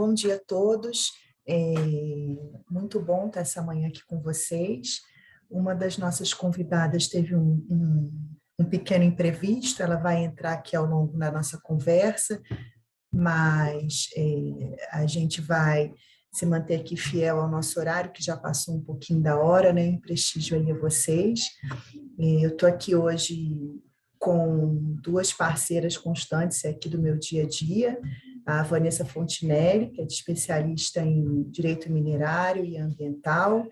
bom dia a todos. Muito bom estar essa manhã aqui com vocês. Uma das nossas convidadas teve um pequeno imprevisto, ela vai entrar aqui ao longo da nossa conversa, mas a gente vai se manter aqui fiel ao nosso horário, que já passou um pouquinho da hora, né? Em prestígio aí a vocês. Eu estou aqui hoje com duas parceiras constantes aqui do meu dia a dia, a Vanessa Fontinelli, que é especialista em direito minerário e ambiental,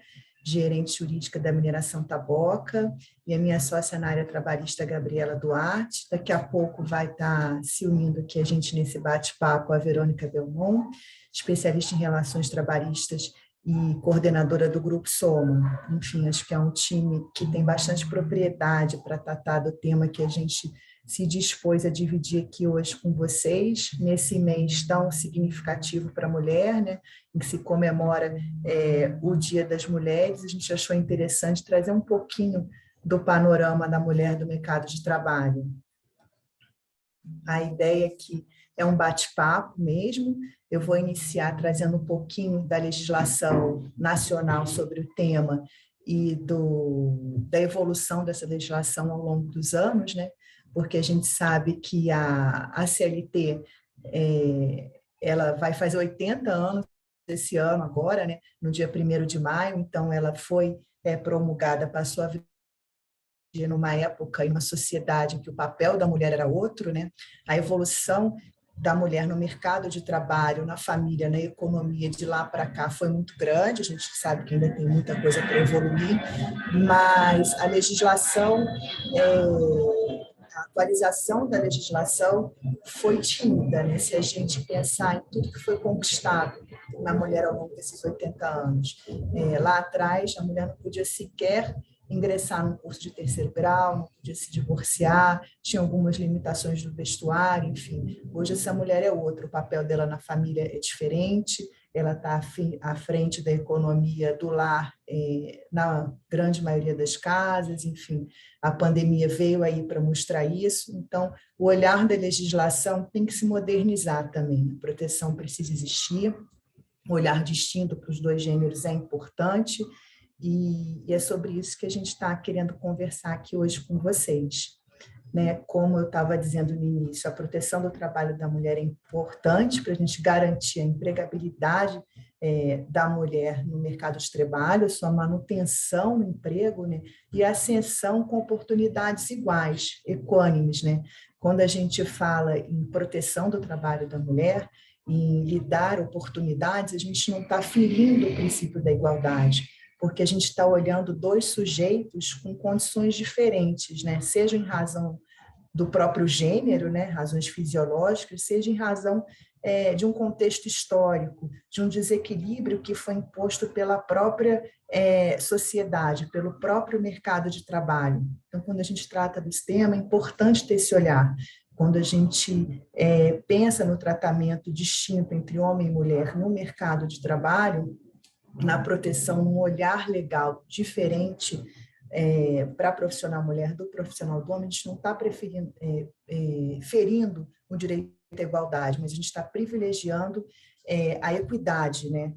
gerente jurídica da mineração Taboca, e a minha sócia na área trabalhista, Gabriela Duarte. Daqui a pouco vai estar se unindo aqui a gente nesse bate-papo a Verônica Belmont, especialista em relações trabalhistas e coordenadora do Grupo Soma. Enfim, acho que é um time que tem bastante propriedade para tratar do tema que a gente se dispôs a dividir aqui hoje com vocês, nesse mês tão significativo para a mulher, né, em que se comemora o Dia das Mulheres. A gente achou interessante trazer um pouquinho do panorama da mulher do mercado de trabalho. A ideia aqui é um bate-papo mesmo. Eu vou iniciar trazendo um pouquinho da legislação nacional sobre o tema e da evolução dessa legislação ao longo dos anos, né? Porque a gente sabe que a CLT ela vai fazer 80 anos esse ano agora, né? No dia 1º de maio, então ela foi promulgada, passou a numa época e uma sociedade em que o papel da mulher era outro, né? A evolução da mulher no mercado de trabalho, na família, na economia, de lá para cá foi muito grande. A gente sabe que ainda tem muita coisa para evoluir, mas a legislação, a atualização da legislação foi tímida, né? Se a gente pensar em tudo que foi conquistado na mulher ao longo desses 80 anos. Lá atrás, a mulher não podia sequer ingressar num curso de 3º grau, não podia se divorciar, tinha algumas limitações do vestuário, enfim. Hoje essa mulher é outra, o papel dela na família é diferente, ela está à frente da economia do lar, na grande maioria das casas, enfim. A pandemia veio aí para mostrar isso, então o olhar da legislação tem que se modernizar também, a proteção precisa existir, um olhar distinto para os dois gêneros é importante, e é sobre isso que a gente está querendo conversar aqui hoje com vocês. Né? Como eu estava dizendo no início, a proteção do trabalho da mulher é importante para a gente garantir a empregabilidade da mulher no mercado de trabalho, a sua manutenção no emprego, né? E a ascensão com oportunidades iguais, equânimes. Né? Quando a gente fala em proteção do trabalho da mulher, em lhe dar oportunidades, a gente não está ferindo o princípio da igualdade, porque a gente está olhando dois sujeitos com condições diferentes, né? Seja em razão do próprio gênero, né? Razões fisiológicas, seja em razão de um contexto histórico, de um desequilíbrio que foi imposto pela própria sociedade, pelo próprio mercado de trabalho. Então, quando a gente trata desse tema, é importante ter esse olhar. Quando a gente pensa no tratamento distinto entre homem e mulher no mercado de trabalho, na proteção, num olhar legal diferente para a profissional mulher do profissional do homem, a gente não está ferindo o direito à igualdade, mas a gente está privilegiando a equidade, né?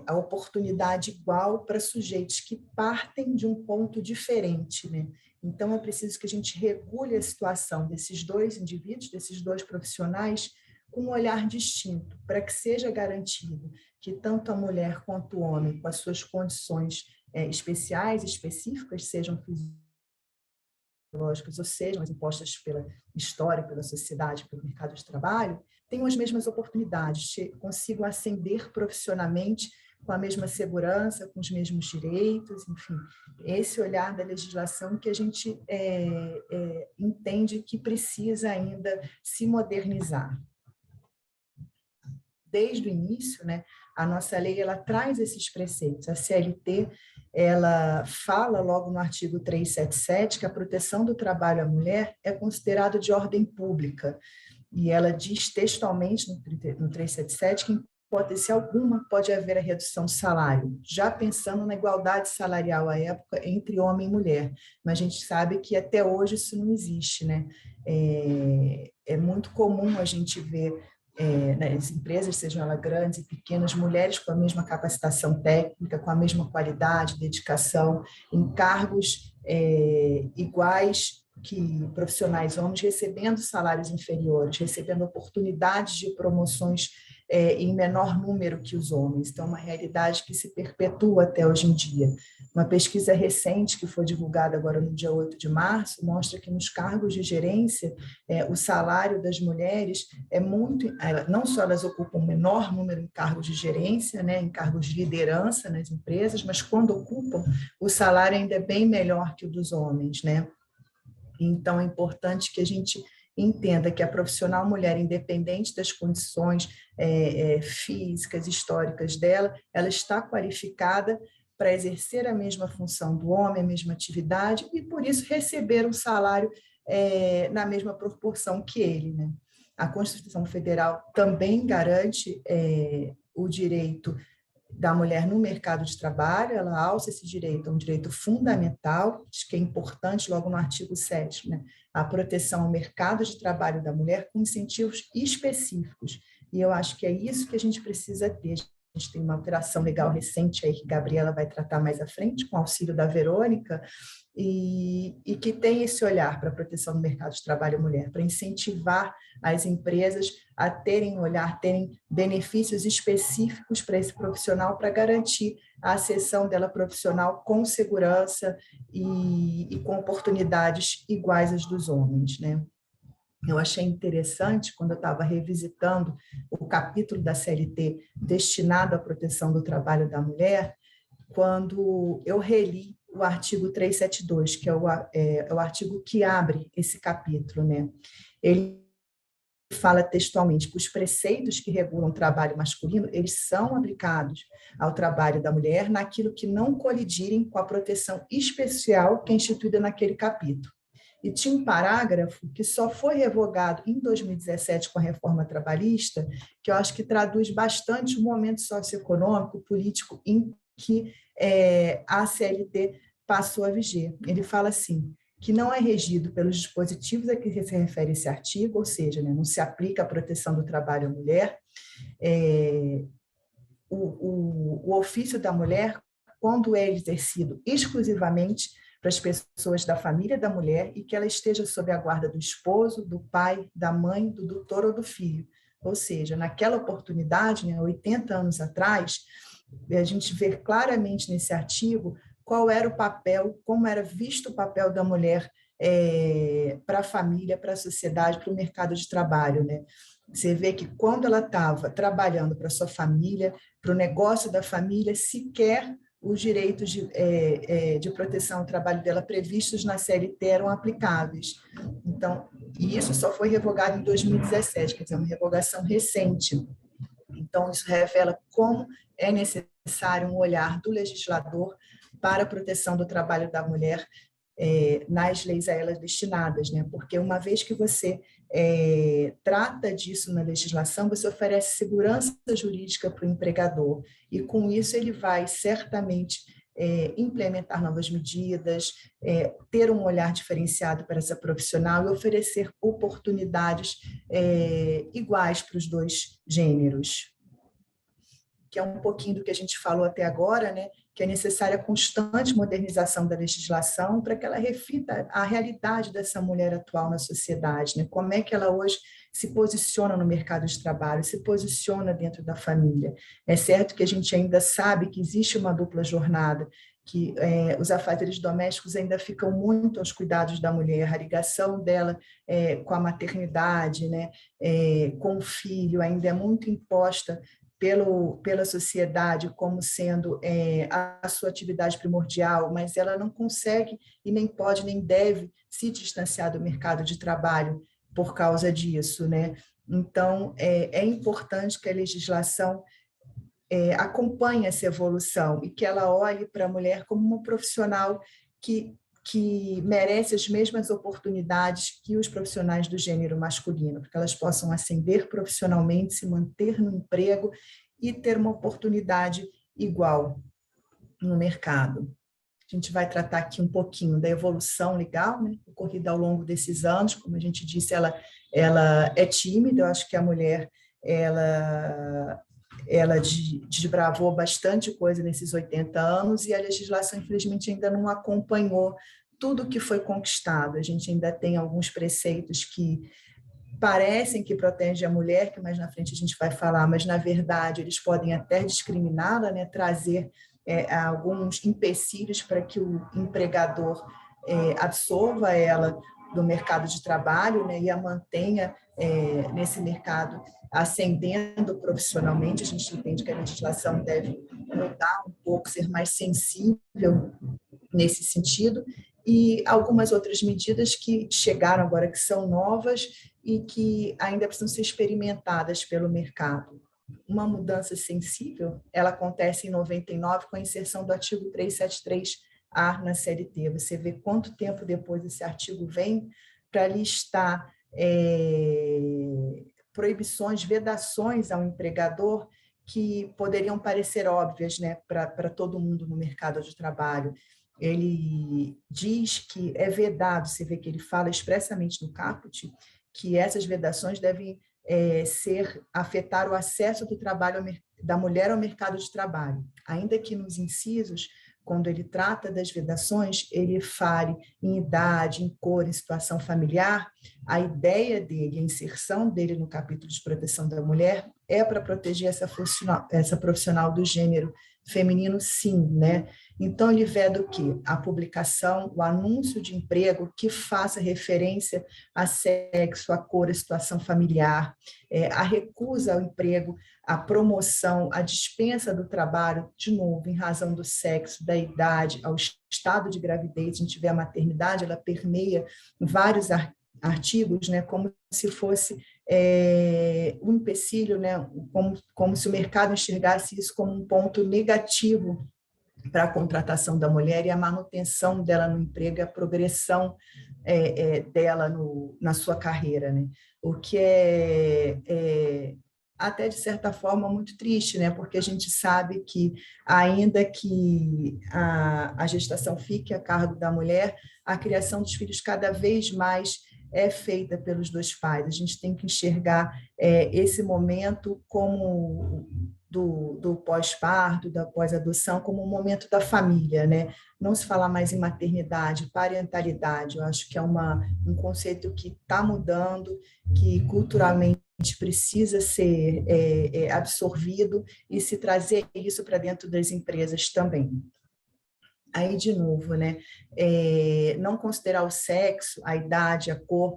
A oportunidade igual para sujeitos que partem de um ponto diferente, né? Então, é preciso que a gente regule a situação desses dois indivíduos, desses dois profissionais, com um olhar distinto, para que seja garantido que tanto a mulher quanto o homem, com as suas condições especiais, específicas, sejam fisiológicas ou sejam as impostas pela história, pela sociedade, pelo mercado de trabalho, tenham as mesmas oportunidades, consigam ascender profissionalmente com a mesma segurança, com os mesmos direitos, enfim. Esse olhar da legislação que a gente entende que precisa ainda se modernizar. Desde o início, né, a nossa lei ela traz esses preceitos. A CLT ela fala logo no artigo 377 que a proteção do trabalho à mulher é considerada de ordem pública. E ela diz textualmente no 377 que em hipótese alguma pode haver a redução do salário, já pensando na igualdade salarial à época entre homem e mulher. Mas a gente sabe que até hoje isso não existe, né? É muito comum a gente ver nas empresas, sejam elas grandes e pequenas, mulheres com a mesma capacitação técnica, com a mesma qualidade, dedicação, em cargos iguais que profissionais homens, recebendo salários inferiores, recebendo oportunidades de promoções em menor número que os homens. Então, é uma realidade que se perpetua até hoje em dia. Uma pesquisa recente, que foi divulgada agora no dia 8 de março, mostra que nos cargos de gerência, o salário das mulheres é muito... Não só elas ocupam um menor número em cargos de gerência, né, em cargos de liderança nas empresas, mas quando ocupam, o salário ainda é bem melhor que o dos homens, né? Então, é importante que a gente entenda que a profissional mulher, independente das condições físicas, históricas dela, ela está qualificada para exercer a mesma função do homem, a mesma atividade, e, por isso, receber um salário na mesma proporção que ele, né? A Constituição Federal também garante o direito da mulher no mercado de trabalho, ela alça esse direito, é um direito fundamental, acho que é importante, logo no artigo 7º, né, a proteção ao mercado de trabalho da mulher com incentivos específicos, e eu acho que é isso que a gente precisa ter. A gente tem uma alteração legal recente aí que a Gabriela vai tratar mais à frente, com o auxílio da Verônica, e que tem esse olhar para a proteção do mercado de trabalho mulher, para incentivar as empresas a terem um olhar, terem benefícios específicos para esse profissional, para garantir a ascensão dela profissional com segurança e com oportunidades iguais às dos homens, né? Eu achei interessante, quando eu estava revisitando o capítulo da CLT destinado à proteção do trabalho da mulher, quando eu reli o artigo 372, que é o artigo que abre esse capítulo, né? Ele fala textualmente que os preceitos que regulam o trabalho masculino, eles são aplicados ao trabalho da mulher naquilo que não colidirem com a proteção especial que é instituída naquele capítulo. E tinha um parágrafo que só foi revogado em 2017 com a reforma trabalhista, que eu acho que traduz bastante o momento socioeconômico, político em que a CLT passou a viger. Ele fala assim, que não é regido pelos dispositivos a que se refere esse artigo, ou seja, né, não se aplica a proteção do trabalho à mulher, o ofício da mulher, quando é exercido exclusivamente para as pessoas da família da mulher e que ela esteja sob a guarda do esposo, do pai, da mãe, do tutor ou do filho. Ou seja, naquela oportunidade, né, 80 anos atrás, a gente vê claramente nesse artigo qual era o papel, como era visto o papel da mulher para a família, para a sociedade, para o mercado de trabalho, né? Você vê que quando ela estava trabalhando para a sua família, para o negócio da família, sequer os direitos de proteção ao trabalho dela previstos na CLT eram aplicáveis. Então, e isso só foi revogado em 2017, quer dizer, uma revogação recente. Então, isso revela como é necessário um olhar do legislador para a proteção do trabalho da mulher nas leis a elas destinadas, né? Porque uma vez que você trata disso na legislação, você oferece segurança jurídica para o empregador, e com isso ele vai certamente implementar novas medidas, ter um olhar diferenciado para essa profissional e oferecer oportunidades iguais para os dois gêneros, que é um pouquinho do que a gente falou até agora, né? Que é necessária a constante modernização da legislação para que ela reflita a realidade dessa mulher atual na sociedade, né? Como é que ela hoje se posiciona no mercado de trabalho, se posiciona dentro da família. É certo que a gente ainda sabe que existe uma dupla jornada, que os afazeres domésticos ainda ficam muito aos cuidados da mulher, a ligação dela com a maternidade, né? Com o filho, ainda é muito imposta pela sociedade como sendo a sua atividade primordial, mas ela não consegue e nem pode nem deve se distanciar do mercado de trabalho por causa disso, né? Então, é importante que a legislação acompanhe essa evolução e que ela olhe para a mulher como uma profissional que merece as mesmas oportunidades que os profissionais do gênero masculino, para que elas possam ascender profissionalmente, se manter no emprego e ter uma oportunidade igual no mercado. A gente vai tratar aqui um pouquinho da evolução legal, né, ocorrida ao longo desses anos. Como a gente disse, ela é tímida. Eu acho que a mulher ela desbravou bastante coisa nesses 80 anos e a legislação, infelizmente, ainda não acompanhou tudo que foi conquistado. A gente ainda tem alguns preceitos que parecem que protegem a mulher, que mais na frente a gente vai falar, mas, na verdade, eles podem até discriminá-la, né? Trazer alguns empecilhos para que o empregador absorva ela do mercado de trabalho, né? E a mantenha nesse mercado ascendendo profissionalmente. A gente entende que a legislação deve mudar um pouco, ser mais sensível nesse sentido, e algumas outras medidas que chegaram agora, que são novas e que ainda precisam ser experimentadas pelo mercado. Uma mudança sensível, ela acontece em 99 com a inserção do artigo 373-A na CLT. Você vê quanto tempo depois esse artigo vem para listar proibições, vedações ao empregador que poderiam parecer óbvias, né, para todo mundo no mercado de trabalho. Ele diz que é vedado, você vê que ele fala expressamente no caput, que essas vedações devem afetar o acesso do trabalho da mulher ao mercado de trabalho. Ainda que nos incisos, quando ele trata das vedações, ele fale em idade, em cor, em situação familiar. A ideia dele, a inserção dele no capítulo de proteção da mulher é para proteger essa profissional do gênero feminino, sim, né? Então, ele veda o quê? A publicação, o anúncio de emprego que faça referência a sexo, a cor, a situação familiar, a recusa ao emprego, a promoção, a dispensa do trabalho, de novo, em razão do sexo, da idade, ao estado de gravidez. A gente vê a maternidade, ela permeia vários artigos, né, como se fosse um empecilho, né, como se o mercado enxergasse isso como um ponto negativo para a contratação da mulher e a manutenção dela no emprego, a progressão dela na sua carreira, né? O que até, de certa forma, muito triste, né? Porque a gente sabe que, ainda que a gestação fique a cargo da mulher, a criação dos filhos cada vez mais é feita pelos dois pais. A gente tem que enxergar esse momento como do pós-parto, da pós-adoção, como um momento da família, né? Não se falar mais em maternidade, parentalidade. Eu acho que é um conceito que está mudando, que culturalmente precisa ser absorvido e se trazer isso para dentro das empresas também. Aí, de novo, né? Não considerar o sexo, a idade, a cor,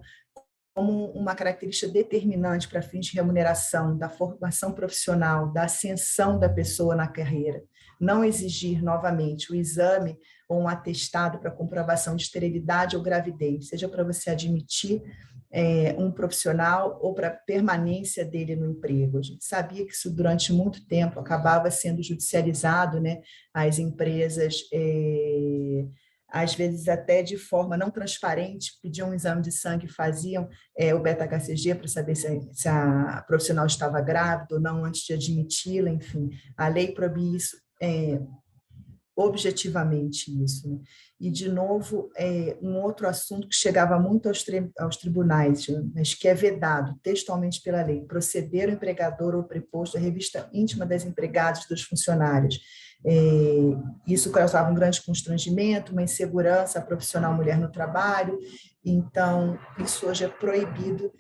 como uma característica determinante para fins de remuneração, da formação profissional, da ascensão da pessoa na carreira. Não exigir novamente o exame ou um atestado para comprovação de esterilidade ou gravidez, seja para você admitir um profissional ou para a permanência dele no emprego. A gente sabia que isso, durante muito tempo, acabava sendo judicializado, né? As empresas às vezes até de forma não transparente, pediam um exame de sangue e faziam o beta-HCG para saber se a profissional estava grávida ou não antes de admiti-la, enfim. A lei proíbe isso, objetivamente isso, né? E, de novo, um outro assunto que chegava muito aos tribunais, mas que é vedado textualmente pela lei: proceder o empregador ou preposto à revista íntima das empregadas e dos funcionários. Isso causava um grande constrangimento, uma insegurança profissional mulher no trabalho. Então, isso hoje é proibido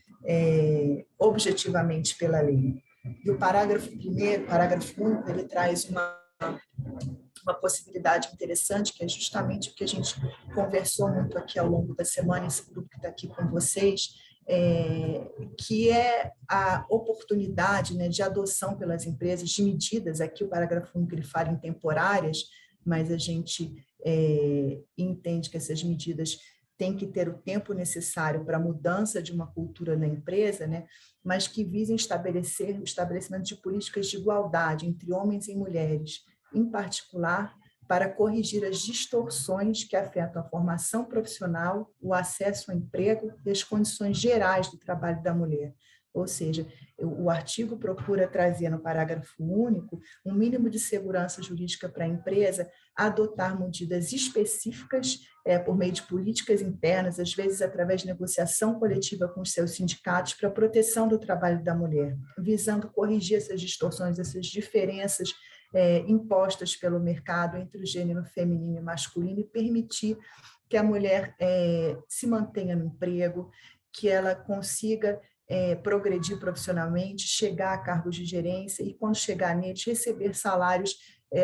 objetivamente pela lei. E o parágrafo 1º, parágrafo único, ele traz uma possibilidade interessante, que é justamente o que a gente conversou muito aqui ao longo da semana, esse grupo que está aqui com vocês, que é a oportunidade, né, de adoção pelas empresas de medidas. Aqui o parágrafo 1 ele fala em temporárias, mas a gente entende que essas medidas têm que ter o tempo necessário para a mudança de uma cultura na empresa, né, mas que visem estabelecer o estabelecimento de políticas de igualdade entre homens e mulheres, em particular para corrigir as distorções que afetam a formação profissional, o acesso ao emprego e as condições gerais do trabalho da mulher. Ou seja, o artigo procura trazer no parágrafo único um mínimo de segurança jurídica para a empresa adotar medidas específicas por meio de políticas internas, às vezes através de negociação coletiva com os seus sindicatos para a proteção do trabalho da mulher, visando corrigir essas distorções, essas diferenças impostas pelo mercado entre o gênero feminino e masculino e permitir que a mulher se mantenha no emprego, que ela consiga progredir profissionalmente, chegar a cargos de gerência e, quando chegar neles, receber salários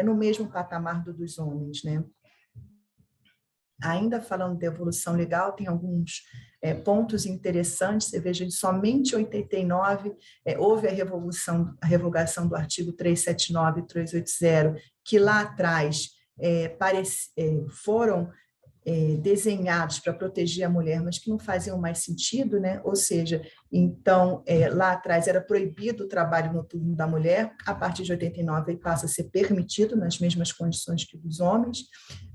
no mesmo patamar dos homens, né? Ainda falando de evolução legal, tem alguns pontos interessantes. Você veja, somente em 89 houve a revogação do artigo 379 e 380, que lá atrás foram desenhados para proteger a mulher, mas que não faziam mais sentido, né? Ou seja, então, lá atrás era proibido o trabalho noturno da mulher, a partir de 89 ele passa a ser permitido nas mesmas condições que dos homens.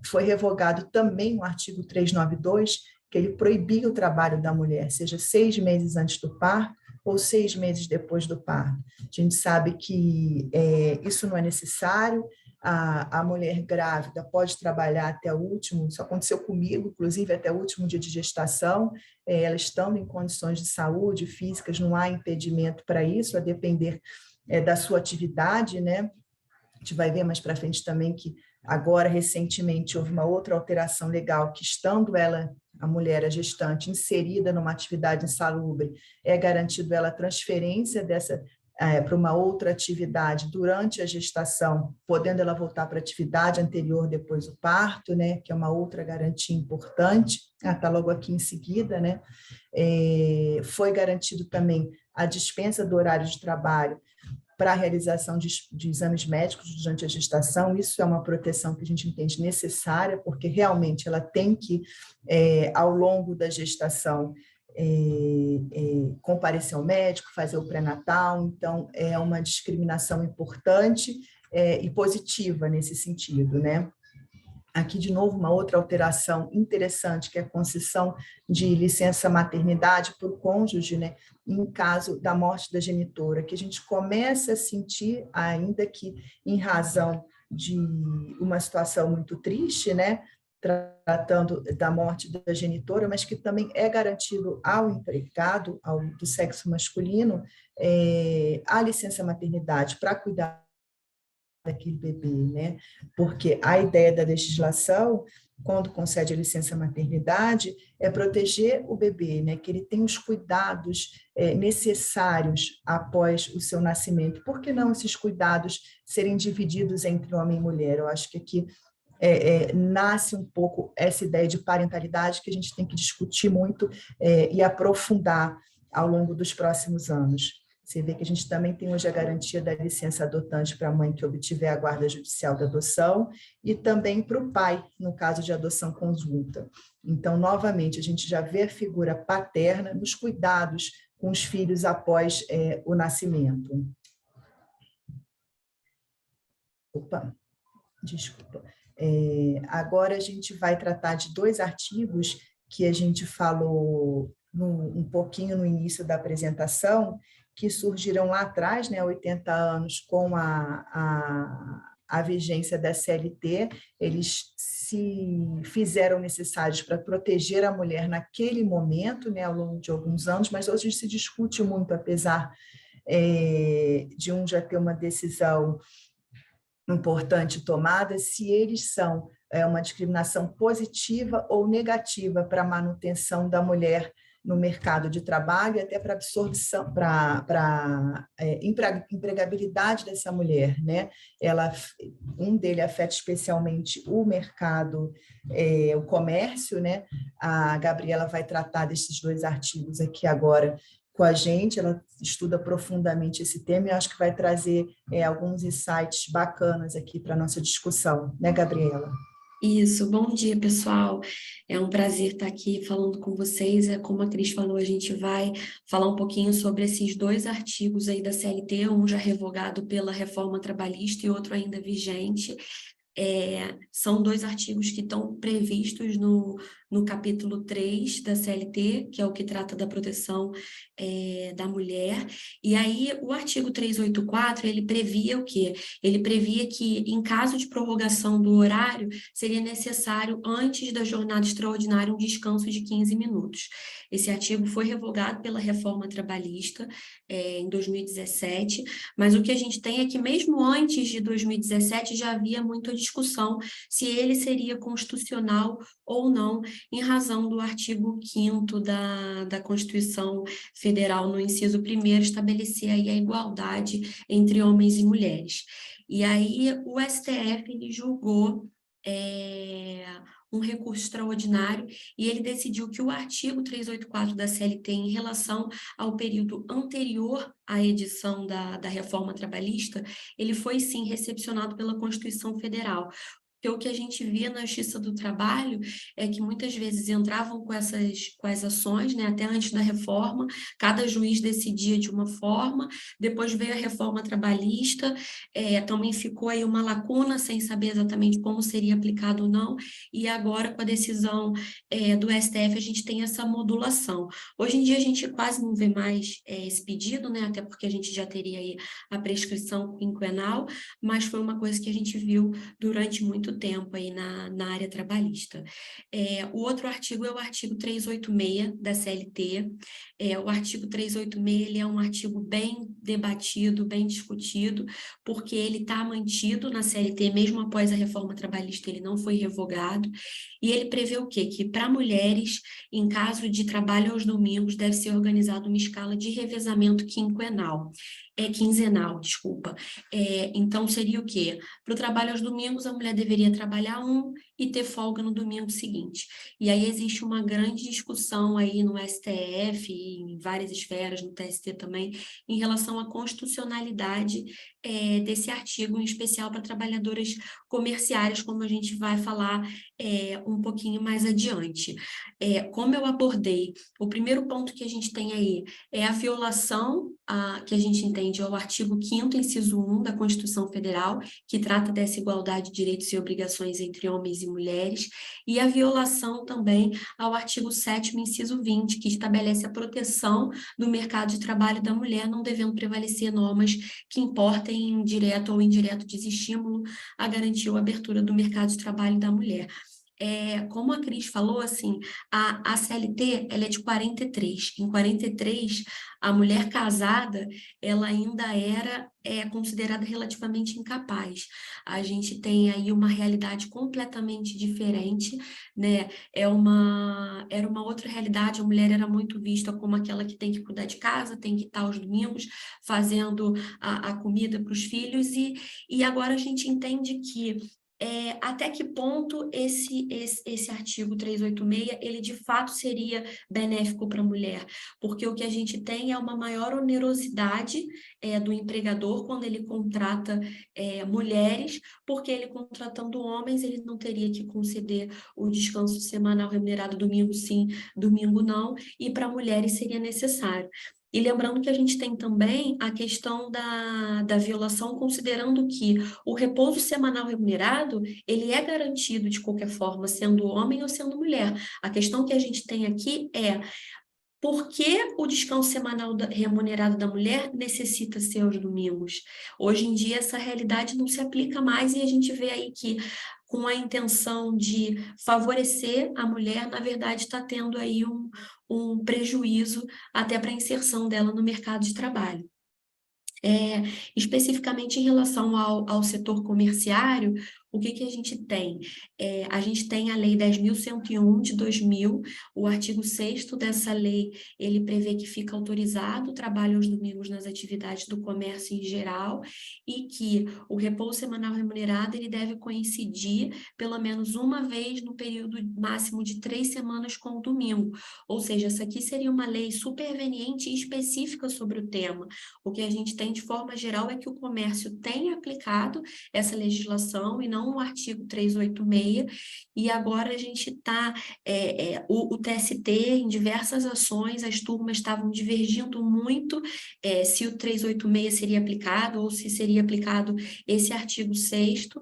Foi revogado também o artigo 392, que ele proibia o trabalho da mulher, seja 6 meses antes do parto ou 6 meses depois do parto. A gente sabe que isso não é necessário. A mulher grávida pode trabalhar até o último, isso aconteceu comigo, inclusive até o último dia de gestação, ela estando em condições de saúde físicas, não há impedimento para isso, a depender da sua atividade, né? A gente vai ver mais para frente também que agora, recentemente, houve uma outra alteração legal, que estando ela, a mulher, a gestante, inserida numa atividade insalubre, é garantido ela a transferência dessa para uma outra atividade durante a gestação, podendo ela voltar para a atividade anterior depois do parto, né, que é uma outra garantia importante, está logo aqui em seguida, né. Foi garantido também a dispensa do horário de trabalho para a realização de exames médicos durante a gestação. Isso é uma proteção que a gente entende necessária, porque realmente ela tem que, ao longo da gestação, comparecer ao médico, fazer o pré-natal. Então, é uma discriminação importante e positiva nesse sentido, né? Aqui, de novo, uma outra alteração interessante, que é a concessão de licença maternidade para o cônjuge, né, em caso da morte da genitora, que a gente começa a sentir, ainda que em razão de uma situação muito triste, né, tratando da morte da genitora, mas que também é garantido ao empregado, do sexo masculino, a licença maternidade para cuidar daquele bebê, né? Porque a ideia da legislação, quando concede a licença maternidade, é proteger o bebê, né? Que ele tenha os cuidados necessários após o seu nascimento. Por que não esses cuidados serem divididos entre homem e mulher? Eu acho que aqui nasce um pouco essa ideia de parentalidade que a gente tem que discutir muito e aprofundar ao longo dos próximos anos. Você vê que a gente também tem hoje a garantia da licença adotante para a mãe que obtiver a guarda judicial da adoção e também para o pai, no caso de adoção conjunta. Então, novamente, a gente já vê a figura paterna nos cuidados com os filhos após o nascimento. Opa, desculpa. Agora a gente vai tratar de 2 artigos que a gente falou um pouquinho no início da apresentação, que surgiram lá atrás, né, 80 anos, com a vigência da CLT, eles se fizeram necessários para proteger a mulher naquele momento, né, ao longo de alguns anos, mas hoje se discute muito, apesar de um já ter uma decisão importante tomada, se eles são uma discriminação positiva ou negativa para a manutenção da mulher no mercado de trabalho e até para absorção, para empregabilidade dessa mulher, né? Um deles afeta especialmente o mercado, o comércio, né? A Gabriela vai tratar desses 2 artigos aqui agora com a gente, ela estuda profundamente esse tema e acho que vai trazer alguns insights bacanas aqui para a nossa discussão, né, Gabriela? Isso, bom dia, pessoal. É um prazer estar aqui falando com vocês. Como a Cris falou, a gente vai falar um pouquinho sobre esses 2 artigos aí da CLT, um já revogado pela reforma trabalhista e outro ainda vigente. São 2 artigos que estão previstos no capítulo 3 da CLT, que é o que trata da proteção da mulher. E aí, o artigo 384, ele previa o quê? Ele previa que, em caso de prorrogação do horário, seria necessário, antes da jornada extraordinária, um descanso de 15 minutos. Esse artigo foi revogado pela reforma trabalhista em 2017, mas o que a gente tem é que, mesmo antes de 2017, já havia muita discussão se ele seria constitucional ou não, em razão do artigo 5º da Constituição Federal, no inciso 1º, estabelecer aí a igualdade entre homens e mulheres. E aí o STF ele julgou um recurso extraordinário e ele decidiu que o artigo 384 da CLT, em relação ao período anterior à edição da reforma trabalhista, ele foi sim recepcionado pela Constituição Federal. Porque o que a gente via na Justiça do Trabalho é que muitas vezes entravam com as ações, né, até antes da reforma, cada juiz decidia de uma forma, depois veio a reforma trabalhista, também ficou aí uma lacuna sem saber exatamente como seria aplicado ou não, e agora com a decisão do STF a gente tem essa modulação. Hoje em dia a gente quase não vê mais esse pedido, né, até porque a gente já teria aí a prescrição quinquenal, mas foi uma coisa que a gente viu durante muito tempo aí na área trabalhista. O outro artigo é o artigo 386 da CLT. O artigo 386 ele é um artigo bem debatido, bem discutido, porque ele está mantido na CLT, mesmo após a reforma trabalhista, ele não foi revogado, e ele prevê o quê? Que para mulheres, em caso de trabalho aos domingos, deve ser organizada uma escala de revezamento quinzenal, desculpa. Então, seria o quê? Para o trabalho aos domingos, a mulher deveria trabalhar e ter folga no domingo seguinte. E aí existe uma grande discussão aí no STF e em várias esferas, no TST também, em relação à constitucionalidade desse artigo, em especial para trabalhadoras comerciárias, como a gente vai falar um pouquinho mais adiante. Como eu abordei, o primeiro ponto que a gente tem aí é a violação, que a gente entende, é o artigo 5º, inciso 1 da Constituição Federal, que trata dessa igualdade de direitos e obrigações entre homens e mulheres, e a violação também ao artigo 7º, inciso 20, que estabelece a proteção do mercado de trabalho da mulher, não devendo prevalecer normas que importem direto ou indireto desestímulo a garantir a abertura do mercado de trabalho da mulher. Como a Cris falou, assim, a CLT ela é de 43. Em 43, a mulher casada ela ainda era considerada relativamente incapaz. A gente tem aí uma realidade completamente diferente, né? Era uma outra realidade, a mulher era muito vista como aquela que tem que cuidar de casa, tem que estar aos domingos fazendo a comida para os filhos, e agora a gente entende que até que ponto esse artigo 386, ele de fato seria benéfico para a mulher, porque o que a gente tem é uma maior onerosidade do empregador quando ele contrata mulheres, porque ele contratando homens, ele não teria que conceder o descanso semanal remunerado domingo sim, domingo não, e para mulheres seria necessário. E lembrando que a gente tem também a questão da violação, considerando que o repouso semanal remunerado, ele é garantido de qualquer forma, sendo homem ou sendo mulher. A questão que a gente tem aqui é por que o descanso semanal remunerado da mulher necessita ser aos domingos? Hoje em dia, essa realidade não se aplica mais e a gente vê aí que, com a intenção de favorecer a mulher, na verdade, está tendo aí um prejuízo até para a inserção dela no mercado de trabalho. Especificamente em relação ao setor comerciário, o que a gente tem? A gente tem a Lei 10.101 de 2000, o artigo 6º dessa lei, ele prevê que fica autorizado o trabalho aos domingos nas atividades do comércio em geral e que o repouso semanal remunerado ele deve coincidir pelo menos uma vez no período máximo de 3 semanas com o domingo. Ou seja, essa aqui seria uma lei superveniente e específica sobre o tema. O que a gente tem de forma geral é que o comércio tem aplicado essa legislação e não não o artigo 386, e agora a gente está, o TST em diversas ações, as turmas estavam divergindo muito se o 386 seria aplicado ou se seria aplicado esse artigo 6º.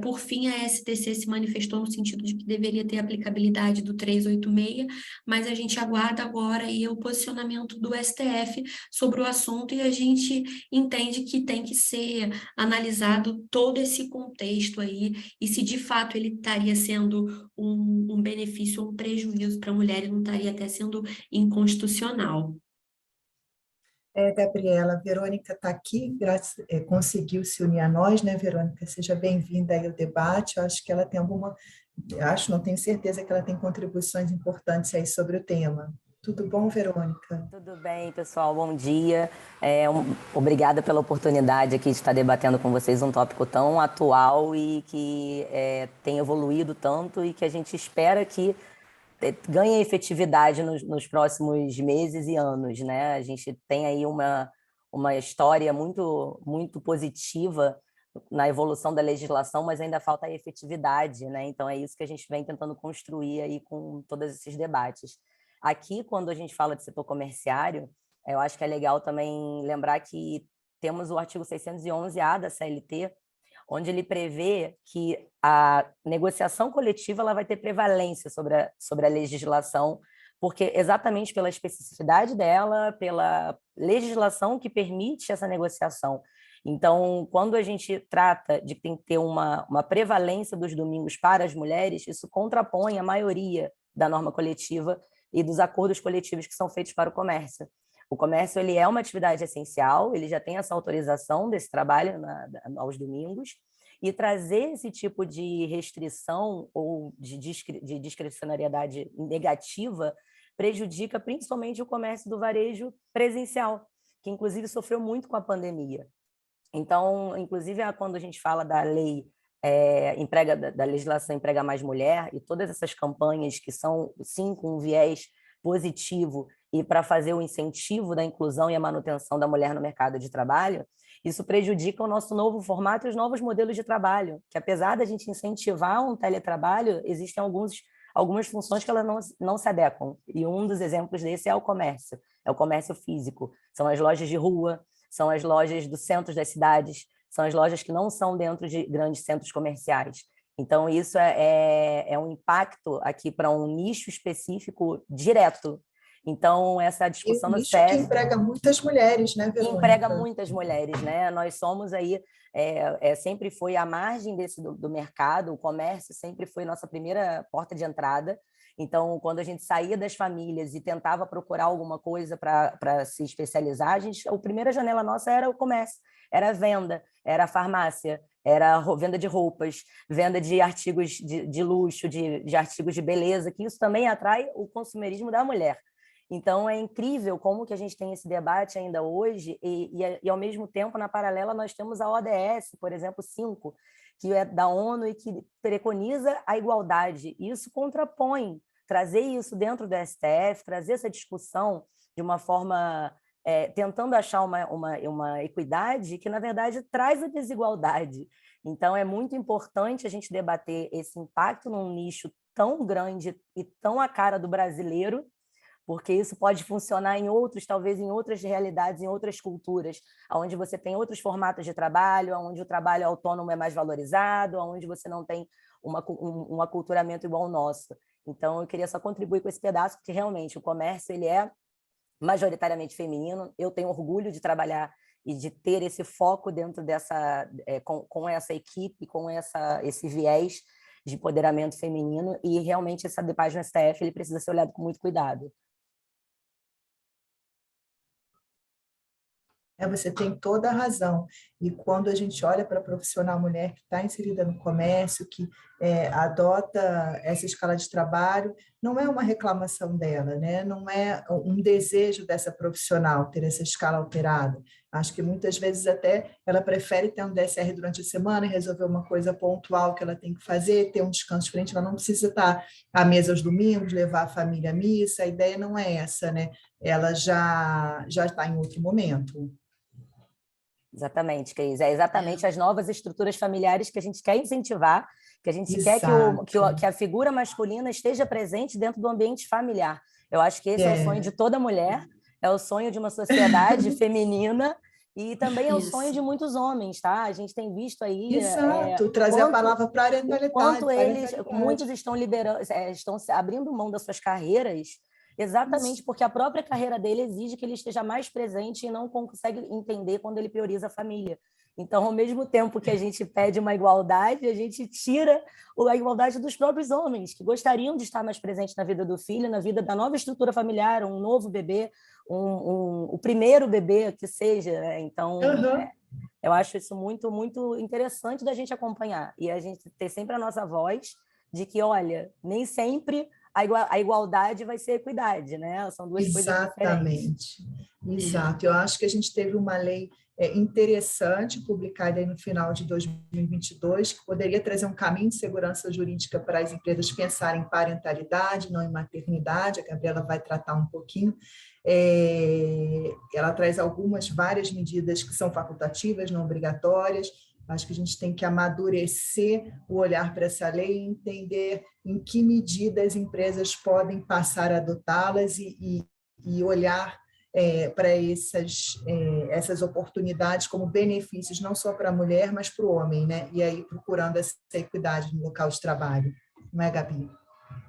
Por fim, a STC se manifestou no sentido de que deveria ter aplicabilidade do 386, mas a gente aguarda agora aí o posicionamento do STF sobre o assunto e a gente entende que tem que ser analisado todo esse contexto aí e se de fato ele estaria sendo um benefício ou um prejuízo para a mulher e não estaria até sendo inconstitucional. Gabriela, a Verônica está aqui, conseguiu se unir a nós, né, Verônica? Seja bem-vinda aí ao debate. Eu acho que ela tem não tenho certeza que ela tem contribuições importantes aí sobre o tema. Tudo bom, Verônica? Tudo bem, pessoal, bom dia. Obrigada pela oportunidade aqui de estar debatendo com vocês um tópico tão atual e que tem evoluído tanto e que a gente espera que ganhe efetividade nos próximos meses e anos, né? A gente tem aí uma história muito, muito positiva na evolução da legislação, mas ainda falta a efetividade, né? Então é isso que a gente vem tentando construir aí com todos esses debates. Aqui, quando a gente fala de setor comerciário, eu acho que é legal também lembrar que temos o artigo 611-A da CLT, onde ele prevê que a negociação coletiva ela vai ter prevalência sobre a legislação, porque exatamente pela especificidade dela, pela legislação que permite essa negociação. Então, quando a gente trata de que tem que ter uma prevalência dos domingos para as mulheres, isso contrapõe a maioria da norma coletiva e dos acordos coletivos que são feitos para o comércio. O comércio ele é uma atividade essencial, ele já tem essa autorização desse trabalho aos domingos, e trazer esse tipo de restrição ou de discricionariedade negativa prejudica principalmente o comércio do varejo presencial, que inclusive sofreu muito com a pandemia. Então, inclusive, quando a gente fala da lei da legislação Emprega Mais Mulher e todas essas campanhas que são, sim, com um viés positivo e para fazer o incentivo da inclusão e a manutenção da mulher no mercado de trabalho, isso prejudica o nosso novo formato e os novos modelos de trabalho, que apesar da gente incentivar um teletrabalho, existem algumas funções que elas não se adequam. E um dos exemplos desse é o comércio físico. São as lojas de rua, são as lojas do centro das cidades, são as lojas que não são dentro de grandes centros comerciais. Então, isso é um impacto aqui para um nicho específico direto. Então, essa discussão no nicho que emprega muitas mulheres, né, Verônica? Emprega muitas mulheres, né? Nós somos aí, sempre foi a margem do mercado, o comércio sempre foi nossa primeira porta de entrada. Então, quando a gente saía das famílias e tentava procurar alguma coisa para se especializar, a primeira janela nossa era o comércio, era a venda, era a farmácia, era a venda de roupas, venda de artigos de luxo, de artigos de beleza, que isso também atrai o consumerismo da mulher. Então, é incrível como que a gente tem esse debate ainda hoje e ao mesmo tempo, na paralela, nós temos a ODS, por exemplo, 5, que é da ONU e que preconiza a igualdade. E isso contrapõe, trazer isso dentro do STF, trazer essa discussão de uma forma, tentando achar uma equidade que, na verdade, traz a desigualdade. Então, é muito importante a gente debater esse impacto num nicho tão grande e tão à cara do brasileiro, porque isso pode funcionar talvez em outras realidades, em outras culturas, onde você tem outros formatos de trabalho, onde o trabalho autônomo é mais valorizado, onde você não tem um aculturamento igual ao nosso. Então, eu queria só contribuir com esse pedaço, porque realmente o comércio ele é majoritariamente feminino. Eu tenho orgulho de trabalhar e de ter esse foco dentro com essa equipe, com esse viés de empoderamento feminino, e realmente essa debate no STF ele precisa ser olhado com muito cuidado. Você tem toda a razão. E quando a gente olha para a profissional mulher que está inserida no comércio, que adota essa escala de trabalho, não é uma reclamação dela, né? Não é um desejo dessa profissional ter essa escala alterada. Acho que muitas vezes até ela prefere ter um DSR durante a semana e resolver uma coisa pontual que ela tem que fazer, ter um descanso diferente, ela não precisa estar à mesa aos domingos, levar a família à missa, a ideia não é essa, né? Ela já está em outro momento. Exatamente, Cris. É exatamente as novas estruturas familiares que a gente quer incentivar, que a gente quer que a figura masculina esteja presente dentro do ambiente familiar. Eu acho que esse é o sonho de toda mulher, é o sonho de uma sociedade feminina e também é o sonho de muitos homens, tá? A gente tem visto aí Exato, trazer a palavra quanto eles, parentalidade. muitos estão liberando, estão abrindo mão das suas carreiras, exatamente porque a própria carreira dele exige que ele esteja mais presente e não consegue entender quando ele prioriza a família. Então, ao mesmo tempo que a gente pede uma igualdade, a gente tira a igualdade dos próprios homens, que gostariam de estar mais presentes na vida do filho, na vida da nova estrutura familiar, um novo bebê, o primeiro bebê que seja. Né? Então, eu acho isso muito, muito interessante da gente acompanhar. E a gente ter sempre a nossa voz de que, olha, nem sempre a igualdade vai ser equidade, né? São duas coisas diferentes. Exato. Eu acho que a gente teve uma lei interessante, publicada aí no final de 2022, que poderia trazer um caminho de segurança jurídica para as empresas pensarem em parentalidade, não em maternidade. A Gabriela vai tratar um pouquinho. Ela traz várias medidas que são facultativas, não obrigatórias. Acho que a gente tem que amadurecer o olhar para essa lei e entender em que medida as empresas podem passar a adotá-las e olhar para essas oportunidades como benefícios não só para a mulher, mas para o homem, né? E aí procurando essa equidade no local de trabalho. Não é, Gabi?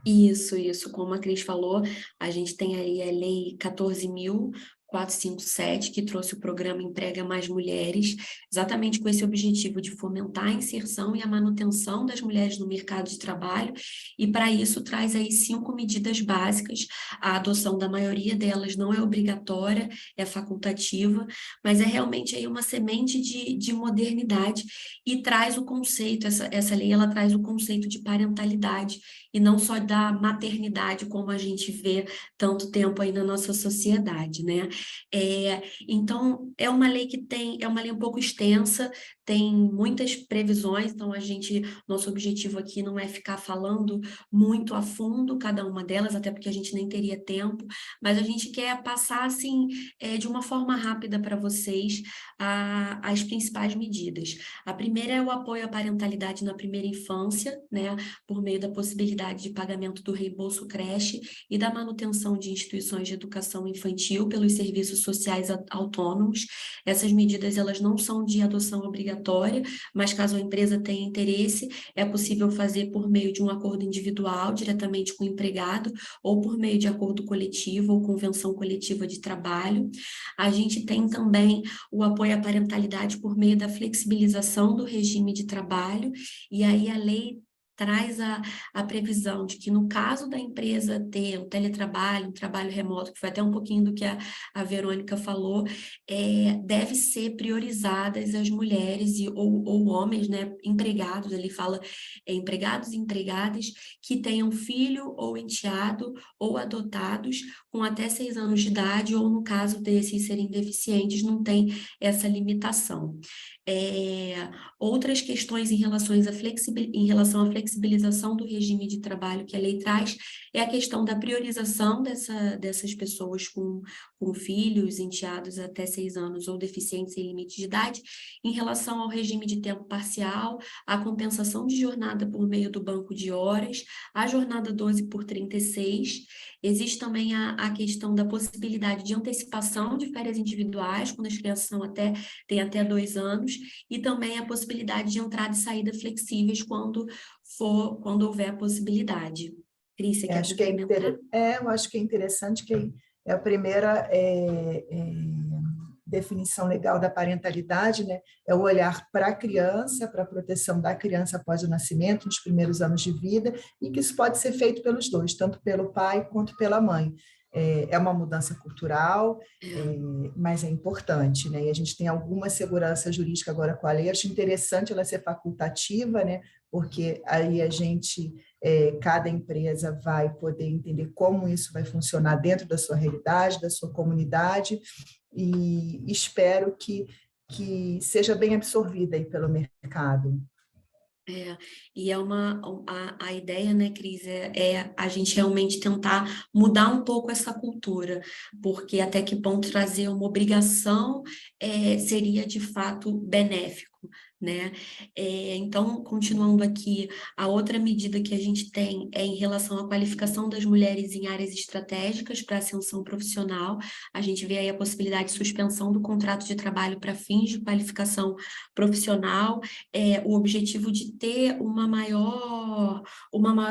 Isso. Como a Cris falou, a gente tem aí a Lei 14.457, que trouxe o programa Emprega Mais Mulheres, exatamente com esse objetivo de fomentar a inserção e a manutenção das mulheres no mercado de trabalho, e para isso traz aí 5 medidas básicas. A adoção da maioria delas não é obrigatória, é facultativa, mas é realmente aí uma semente de modernidade e traz o conceito, essa lei ela traz o conceito de parentalidade, e não só da maternidade, como a gente vê tanto tempo aí na nossa sociedade, né? Então, é uma lei é uma lei um pouco extensa, tem muitas previsões, então nosso objetivo aqui não é ficar falando muito a fundo cada uma delas, até porque a gente nem teria tempo, mas a gente quer passar, assim, de uma forma rápida para vocês as principais medidas. A primeira é o apoio à parentalidade na primeira infância, né, por meio da possibilidade de pagamento do reembolso creche e da manutenção de instituições de educação infantil pelos serviços sociais autônomos. Essas medidas, elas não são de adoção obrigatória, mas caso a empresa tenha interesse, é possível fazer por meio de um acordo individual, diretamente com o empregado, ou por meio de acordo coletivo ou convenção coletiva de trabalho. A gente tem também o apoio à parentalidade por meio da flexibilização do regime de trabalho, e aí a lei traz a previsão de que no caso da empresa ter o teletrabalho, um trabalho remoto, que foi até um pouquinho do que a Verônica falou, deve ser priorizadas as mulheres ou homens, né, empregados, ele fala empregados e empregadas que tenham filho ou enteado ou adotados com até 6 anos de idade, ou no caso desses serem deficientes, não tem essa limitação. Outras questões em relação à flexibilização do regime de trabalho que a lei traz é a questão da priorização dessas pessoas com filhos, enteados até 6 anos ou deficientes sem limite de idade, em relação ao regime de tempo parcial, a compensação de jornada por meio do banco de horas, a jornada 12/36. Existe também a questão da possibilidade de antecipação de férias individuais, quando as crianças têm até 2 anos, e também a possibilidade de entrada e saída flexíveis quando houver a possibilidade. Cris, você quer complementar? Eu acho que é interessante que a primeira definição legal da parentalidade, né, é o olhar para a criança, para a proteção da criança após o nascimento, nos primeiros anos de vida, e que isso pode ser feito pelos dois, tanto pelo pai quanto pela mãe. É uma mudança cultural, mas é importante, né? E a gente tem alguma segurança jurídica agora com a lei. Acho interessante ela ser facultativa, né? Porque aí cada empresa vai poder entender como isso vai funcionar dentro da sua realidade, da sua comunidade, e espero que seja bem absorvida aí pelo mercado. É, e a ideia, né, Cris, é a gente realmente tentar mudar um pouco essa cultura, porque até que ponto trazer uma obrigação seria de fato benéfico, né? Então, continuando aqui, a outra medida que a gente tem é em relação à qualificação das mulheres em áreas estratégicas para ascensão profissional. A gente vê aí a possibilidade de suspensão do contrato de trabalho para fins de qualificação profissional, o objetivo de ter uma maior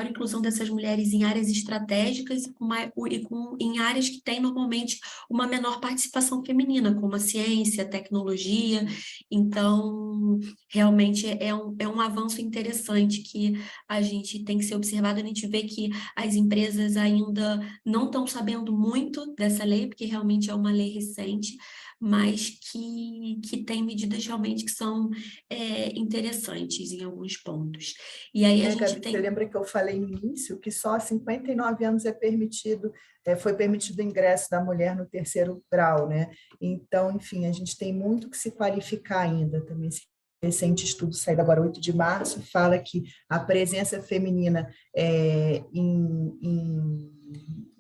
inclusão dessas mulheres em áreas estratégicas em áreas que têm normalmente uma menor participação feminina, como a ciência, a tecnologia. Então, realmente é um avanço interessante que a gente tem que ser observado. A gente vê que as empresas ainda não estão sabendo muito dessa lei, porque realmente é uma lei recente, mas que tem medidas realmente que são interessantes em alguns pontos. E aí a gente Gabi, você tem... lembra que eu falei no início que só a 59 anos foi permitido o ingresso da mulher no terceiro grau, né? Então, enfim, a gente tem muito que se qualificar ainda também. Esse recente estudo saído agora, 8 de março, fala que a presença feminina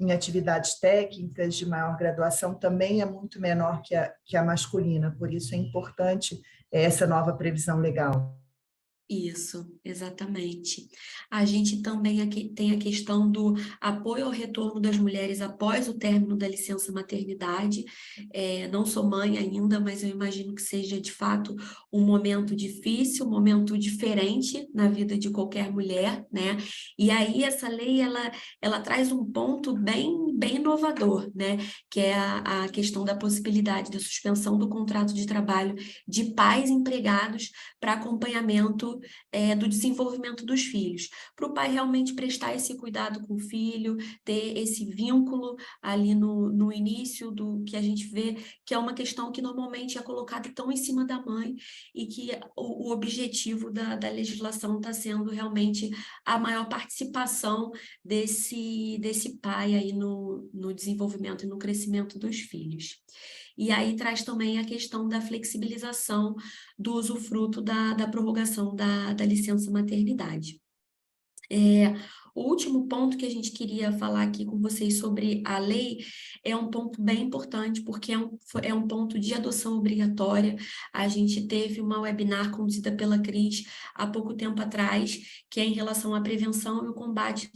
em atividades técnicas de maior graduação também é muito menor que a masculina, por isso é importante essa nova previsão legal. Isso, exatamente. A gente também aqui tem a questão do apoio ao retorno das mulheres após o término da licença maternidade. Não sou mãe ainda, mas eu imagino que seja de fato um momento difícil, um momento diferente na vida de qualquer mulher, né? E aí essa lei ela traz um ponto bem inovador, né? Que é a questão da possibilidade da suspensão do contrato de trabalho de pais empregados para acompanhamento do desenvolvimento dos filhos, para o pai realmente prestar esse cuidado com o filho, ter esse vínculo ali no início do que a gente vê, que é uma questão que normalmente é colocada tão em cima da mãe e que o objetivo da legislação está sendo realmente a maior participação desse pai aí no desenvolvimento e no crescimento dos filhos. E aí traz também a questão da flexibilização do usufruto da prorrogação da licença maternidade. O último ponto que a gente queria falar aqui com vocês sobre a lei é um ponto bem importante, porque é um ponto de adoção obrigatória. A gente teve uma webinar conduzida pela Cris há pouco tempo atrás, que é em relação à prevenção e o combate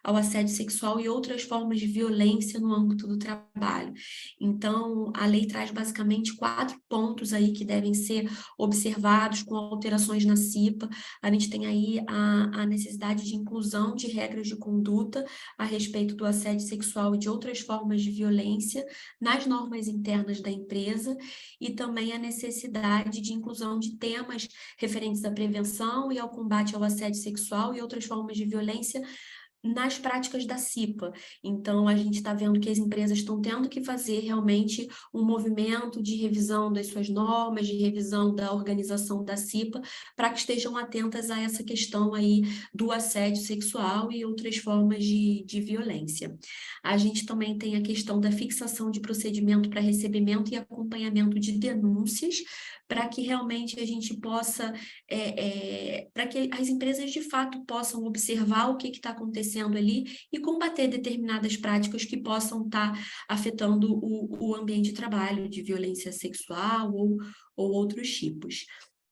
ao assédio sexual e outras formas de violência no âmbito do trabalho. Então, a lei traz basicamente 4 pontos aí que devem ser observados com alterações na CIPA. A gente tem aí a necessidade de inclusão de regras de conduta a respeito do assédio sexual e de outras formas de violência nas normas internas da empresa, e também a necessidade de inclusão de temas referentes à prevenção e ao combate ao assédio sexual e outras formas de violência nas práticas da CIPA. Então, a gente está vendo que as empresas estão tendo que fazer realmente um movimento de revisão das suas normas, de revisão da organização da CIPA, para que estejam atentas a essa questão aí do assédio sexual e outras formas de violência. A gente também tem a questão da fixação de procedimento para recebimento e acompanhamento de denúncias, para que realmente a gente possa, para que as empresas de fato possam observar o que está acontecendo ali e combater determinadas práticas que possam estar afetando o ambiente de trabalho, de violência sexual ou outros tipos.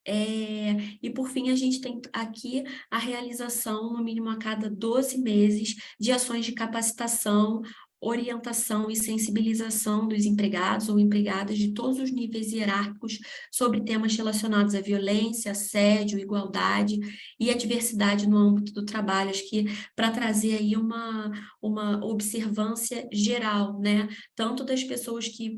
E por fim, a gente tem aqui a realização, no mínimo a cada 12 meses, de ações de capacitação, orientação e sensibilização dos empregados ou empregadas de todos os níveis hierárquicos sobre temas relacionados à violência, assédio, igualdade e a diversidade no âmbito do trabalho. Acho que para trazer aí uma observância geral, né? Tanto das pessoas que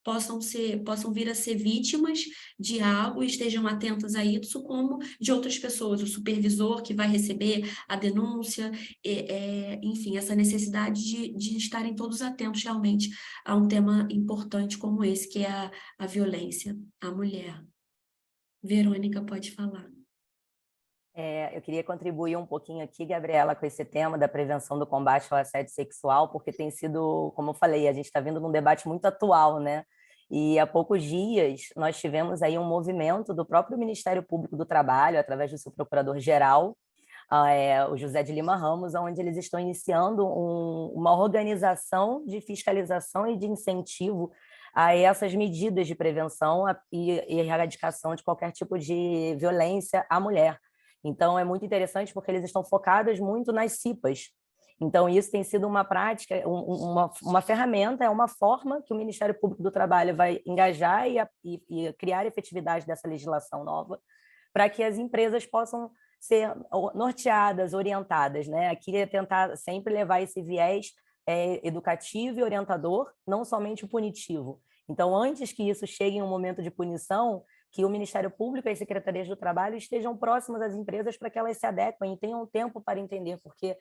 possam vir a ser vítimas de algo e estejam atentas a isso, como de outras pessoas, o supervisor que vai receber a denúncia, enfim, essa necessidade de estarem todos atentos realmente a um tema importante como esse, que é a violência à mulher. Verônica, pode falar. Eu queria contribuir um pouquinho aqui, Gabriela, com esse tema da prevenção do combate ao assédio sexual, porque tem sido, como eu falei, a gente está vindo num debate muito atual, né? E há poucos dias nós tivemos aí um movimento do próprio Ministério Público do Trabalho, através do seu procurador-geral, o José de Lima Ramos, onde eles estão iniciando uma organização de fiscalização e de incentivo a essas medidas de prevenção e erradicação de qualquer tipo de violência à mulher. Então, é muito interessante porque eles estão focados muito nas CIPAs. Então, isso tem sido uma prática, uma ferramenta, é uma forma que o Ministério Público do Trabalho vai engajar e criar efetividade dessa legislação nova para que as empresas possam ser norteadas, orientadas, né? Aqui é tentar sempre levar esse viés educativo e orientador, não somente o punitivo. Então, antes que isso chegue em um momento de punição, que o Ministério Público e as secretarias do trabalho estejam próximas às empresas para que elas se adequem e tenham tempo para entender, porque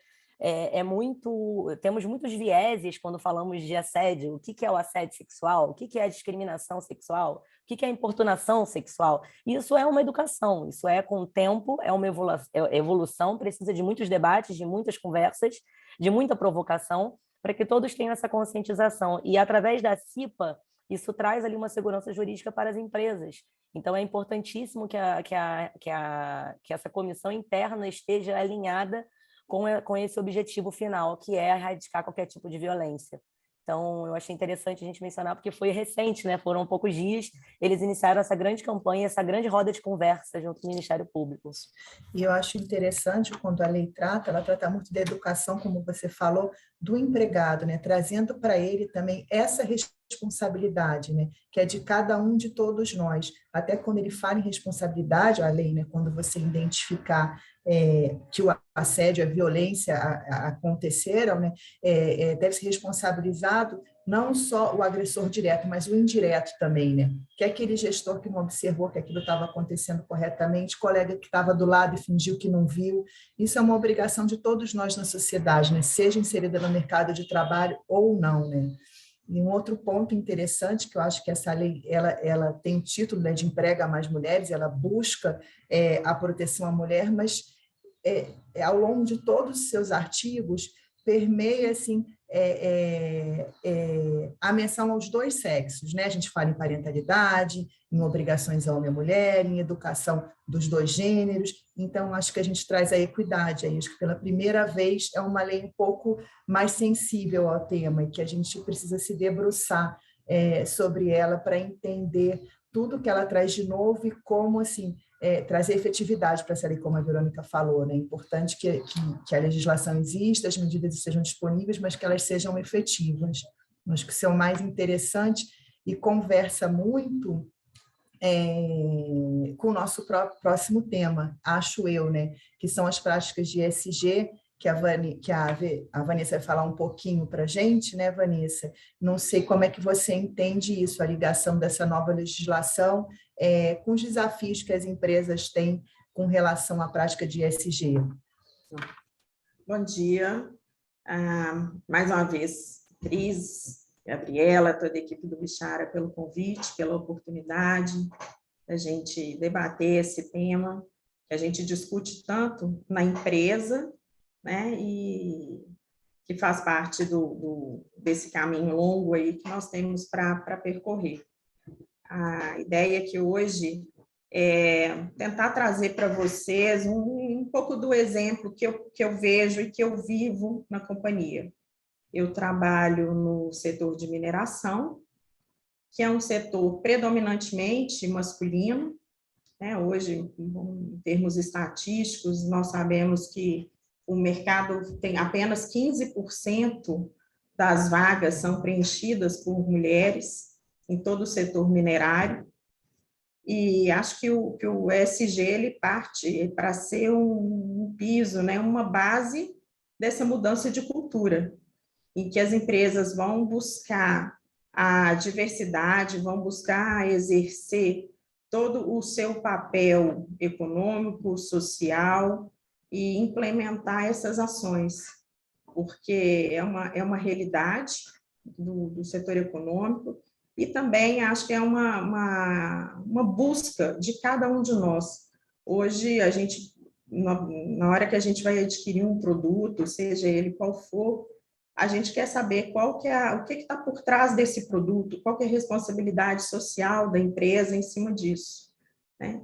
temos muitos vieses quando falamos de assédio. O que é o assédio sexual? O que é a discriminação sexual? O que é a importunação sexual? Isso é uma educação, isso é com o tempo, é uma evolução, precisa de muitos debates, de muitas conversas, de muita provocação, para que todos tenham essa conscientização. E através da CIPA, isso traz ali uma segurança jurídica para as empresas. Então, é importantíssimo que essa comissão interna esteja alinhada com esse objetivo final, que é erradicar qualquer tipo de violência. Então, eu achei interessante a gente mencionar, porque foi recente, né? Foram poucos dias, eles iniciaram essa grande campanha, essa grande roda de conversa junto com o Ministério Público. E eu acho interessante quando a lei ela trata muito da educação, como você falou, do empregado, né? Trazendo para ele também essa responsabilidade, né? Que é de cada um de todos nós. Até quando ele fala em responsabilidade, a lei, né? Quando você identificar que o assédio, a violência aconteceram, né? Deve ser responsabilizado não só o agressor direto, mas o indireto também, né? Que é aquele gestor que não observou que aquilo estava acontecendo corretamente, colega que estava do lado e fingiu que não viu. Isso é uma obrigação de todos nós na sociedade, né? Seja inserida no mercado de trabalho ou não, né? E um outro ponto interessante, que eu acho que essa lei ela tem o título, né, de emprega mais mulheres, ela busca a proteção à mulher, mas ao longo de todos os seus artigos, permeia assim, a menção aos dois sexos, né? A gente fala em parentalidade, em obrigações a homem e mulher, em educação dos dois gêneros. Então, acho que a gente traz a equidade. Acho que pela primeira vez é uma lei um pouco mais sensível ao tema e que a gente precisa se debruçar sobre ela para entender tudo que ela traz de novo e como assim trazer efetividade para essa lei, como a Verônica falou, né? É importante que a legislação exista, as medidas estejam disponíveis, mas que elas sejam efetivas. Acho que isso é o mais interessante e conversa muito com o nosso próximo tema, acho eu, né? Que são as práticas de ESG, que a Vanessa vai falar um pouquinho para a gente, né, Vanessa? Não sei como é que você entende isso, a ligação dessa nova legislação com os desafios que as empresas têm com relação à prática de ESG. Bom dia. Mais uma vez, Cris, Gabriela, toda a equipe do Bichara, pelo convite, pela oportunidade da gente debater esse tema, que a gente discute tanto na empresa, né, e que faz parte desse caminho longo aí que nós temos para percorrer. A ideia aqui hoje é tentar trazer para vocês um pouco do exemplo que eu vejo e que eu vivo na companhia. Eu trabalho no setor de mineração, que é um setor predominantemente masculino, né? Hoje, em termos estatísticos, nós sabemos que o mercado tem apenas 15% das vagas são preenchidas por mulheres em todo o setor minerário, e acho que o ESG ele parte para ser um piso, né, uma base dessa mudança de cultura, em que as empresas vão buscar a diversidade, vão buscar exercer todo o seu papel econômico, social, e implementar essas ações, porque é uma realidade do setor econômico, e também acho que é uma busca de cada um de nós. Hoje, a gente, na hora que a gente vai adquirir um produto, seja ele qual for, a gente quer saber o que está por trás desse produto, qual que é a responsabilidade social da empresa em cima disso, né?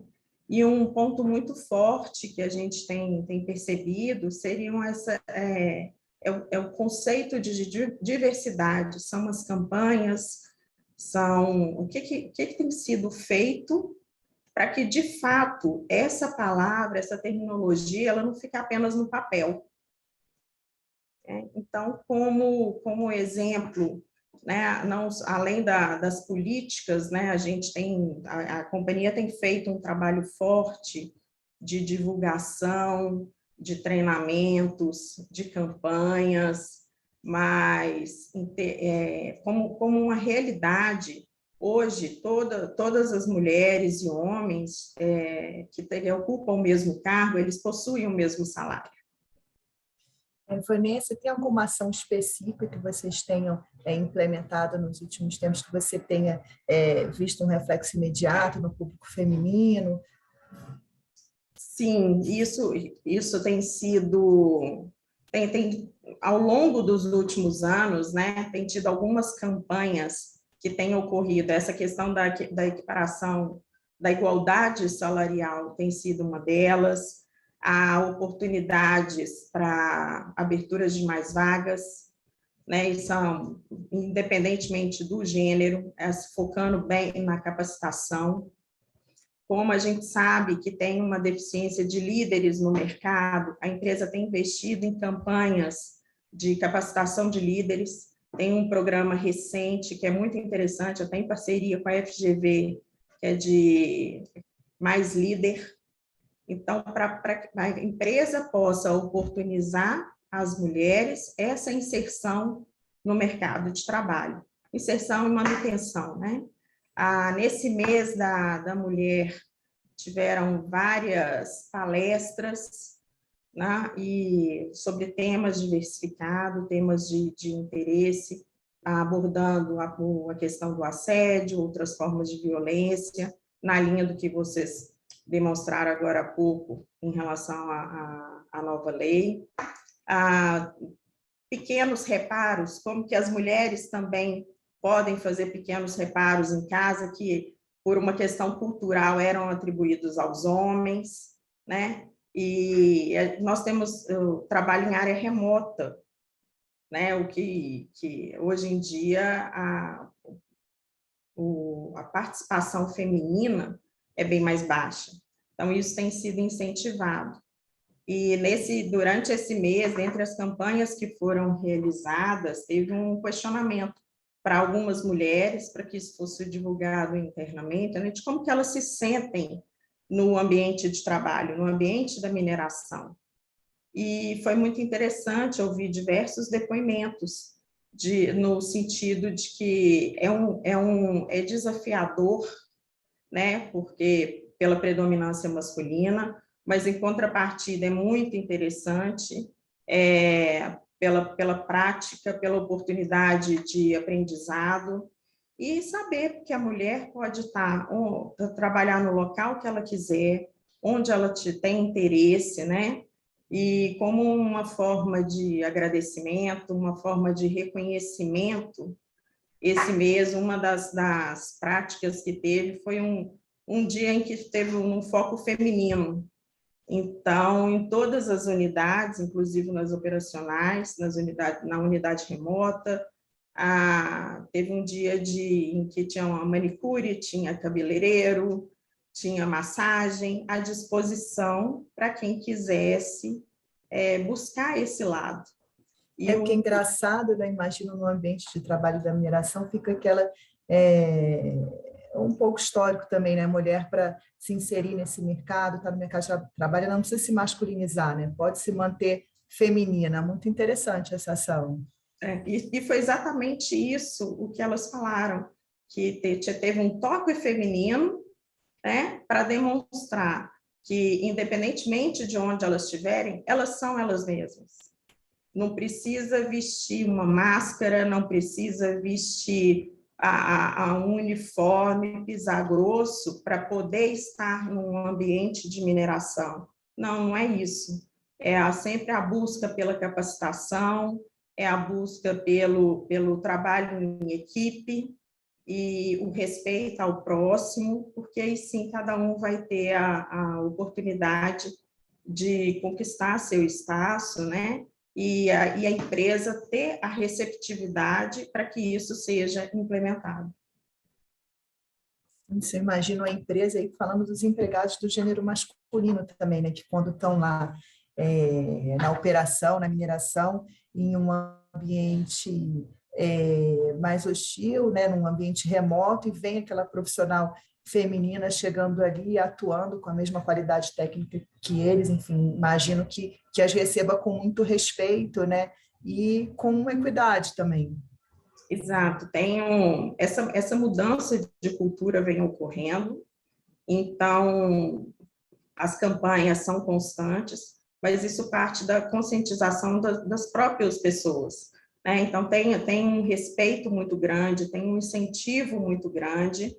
E um ponto muito forte que a gente tem percebido seriam o conceito de diversidade, são as campanhas, são o que tem sido feito para que, de fato, essa palavra, essa terminologia, ela não fique apenas no papel. Então, como exemplo, né, não, além das políticas, né, a companhia tem feito um trabalho forte de divulgação, de treinamentos, de campanhas, mas como uma realidade, hoje, todas as mulheres e homens que ocupam o mesmo cargo, eles possuem o mesmo salário. Vanessa, tem alguma ação específica que vocês tenham implementado nos últimos tempos, que você tenha visto um reflexo imediato no público feminino? Sim, isso tem sido... ao longo dos últimos anos, né, tem tido algumas campanhas que têm ocorrido. Essa questão da equiparação, da igualdade salarial tem sido uma delas. Há oportunidades para aberturas de mais vagas, né, e são, independentemente do gênero, focando bem na capacitação. Como a gente sabe que tem uma deficiência de líderes no mercado, a empresa tem investido em campanhas de capacitação de líderes, tem um programa recente que é muito interessante, até em parceria com a FGV, que é de Mais Líder. Então, para que a empresa possa oportunizar às mulheres essa inserção no mercado de trabalho, inserção e manutenção, né? Nesse mês da mulher, tiveram várias palestras, né, e sobre temas diversificados, temas de interesse, abordando a questão do assédio, outras formas de violência, na linha do que vocês demonstraram agora há pouco em relação à nova lei. Pequenos reparos, como que as mulheres também podem fazer pequenos reparos em casa, que por uma questão cultural eram atribuídos aos homens, né? E nós temos o trabalho em área remota, né? O que hoje em dia a participação feminina é bem mais baixa. Então, isso tem sido incentivado. E durante esse mês, entre as campanhas que foram realizadas, teve um questionamento para algumas mulheres, para que isso fosse divulgado internamente, né, de como que elas se sentem no ambiente de trabalho, no ambiente da mineração. E foi muito interessante ouvir diversos depoimentos no sentido de que é desafiador, né, porque pela predominância masculina, mas em contrapartida é muito interessante pela prática, pela oportunidade de aprendizado, e saber que a mulher pode trabalhar no local que ela quiser, onde ela tem interesse, né? E como uma forma de agradecimento, uma forma de reconhecimento, esse mês, uma das práticas que teve foi um dia em que teve um foco feminino. Então, em todas as unidades, inclusive nas operacionais, na unidade remota, teve um dia em que tinha uma manicure, tinha cabeleireiro, tinha massagem à disposição para quem quisesse buscar esse lado. Porque é engraçado, né? Imagino no ambiente de trabalho da mineração, fica aquela... um pouco histórico também, né? Mulher, para se inserir nesse mercado, estar no mercado de trabalho, não precisa se masculinizar, né? Pode se manter feminina. Muito interessante essa ação. E foi exatamente isso o que elas falaram, que teve um toque feminino, né, para demonstrar que, independentemente de onde elas estiverem, elas são elas mesmas. Não precisa vestir uma máscara, não precisa vestir um uniforme, pisar grosso para poder estar num ambiente de mineração. Não é isso. É sempre a busca pela capacitação, é a busca pelo trabalho em equipe e o respeito ao próximo, porque aí sim cada um vai ter a oportunidade de conquistar seu espaço, né? E a empresa ter a receptividade para que isso seja implementado. Você imagina a empresa aí falando dos empregados do gênero masculino também, né? Que quando estão lá na operação, na mineração, em um ambiente mais hostil, né? Num ambiente remoto, e vem aquela profissional feminina chegando ali, atuando com a mesma qualidade técnica que eles, enfim, imagino que as receba com muito respeito, né? E com equidade também. Exato, essa mudança de cultura vem ocorrendo, então as campanhas são constantes, mas isso parte da conscientização das próprias pessoas, né? Então tem um respeito muito grande, tem um incentivo muito grande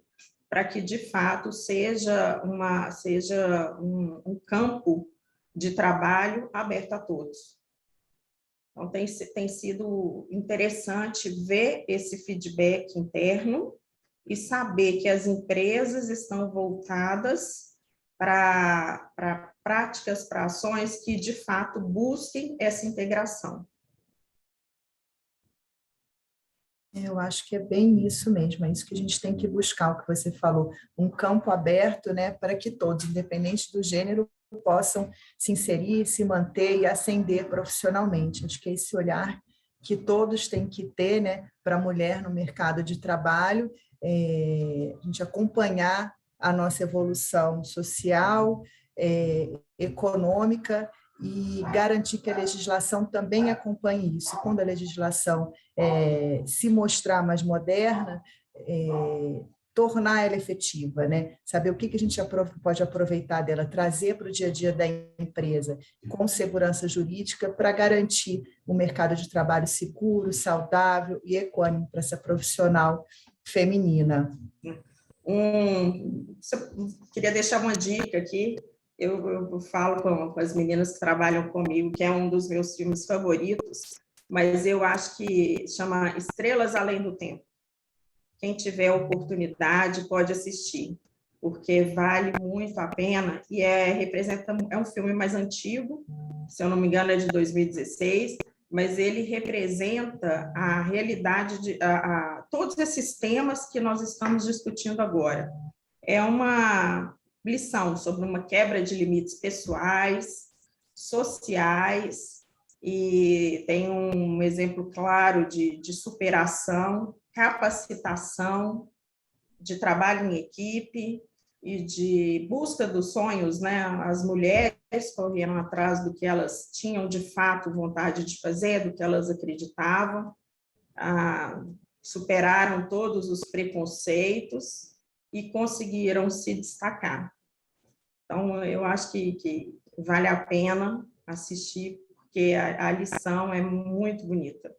para que de fato seja um campo de trabalho aberto a todos. Então, tem sido interessante ver esse feedback interno e saber que as empresas estão voltadas para práticas, para ações que, de fato, busquem essa integração. Eu acho que é bem isso mesmo, é isso que a gente tem que buscar, o que você falou, um campo aberto, né, para que todos, independente do gênero, possam se inserir, se manter e ascender profissionalmente. Acho que é esse olhar que todos têm que ter, né, para a mulher no mercado de trabalho, a gente acompanhar a nossa evolução social, econômica, e garantir que a legislação também acompanhe isso. Quando a legislação se mostrar mais moderna, tornar ela efetiva, né? Saber o que a gente pode aproveitar dela, trazer para o dia a dia da empresa com segurança jurídica para garantir um mercado de trabalho seguro, saudável e econômico para essa profissional feminina. Queria deixar uma dica aqui. Eu falo com as meninas que trabalham comigo, que é um dos meus filmes favoritos, mas eu acho que chama Estrelas Além do Tempo. Quem tiver oportunidade pode assistir, porque vale muito a pena e é um filme mais antigo, se eu não me engano é de 2016, mas ele representa a realidade de todos esses temas que nós estamos discutindo agora. É uma lição sobre uma quebra de limites pessoais, sociais, e tem um exemplo claro de superação, capacitação, de trabalho em equipe e de busca dos sonhos, né? As mulheres correram atrás do que elas tinham de fato vontade de fazer, do que elas acreditavam, superaram todos os preconceitos e conseguiram se destacar. Então, eu acho que vale a pena assistir, porque a lição é muito bonita.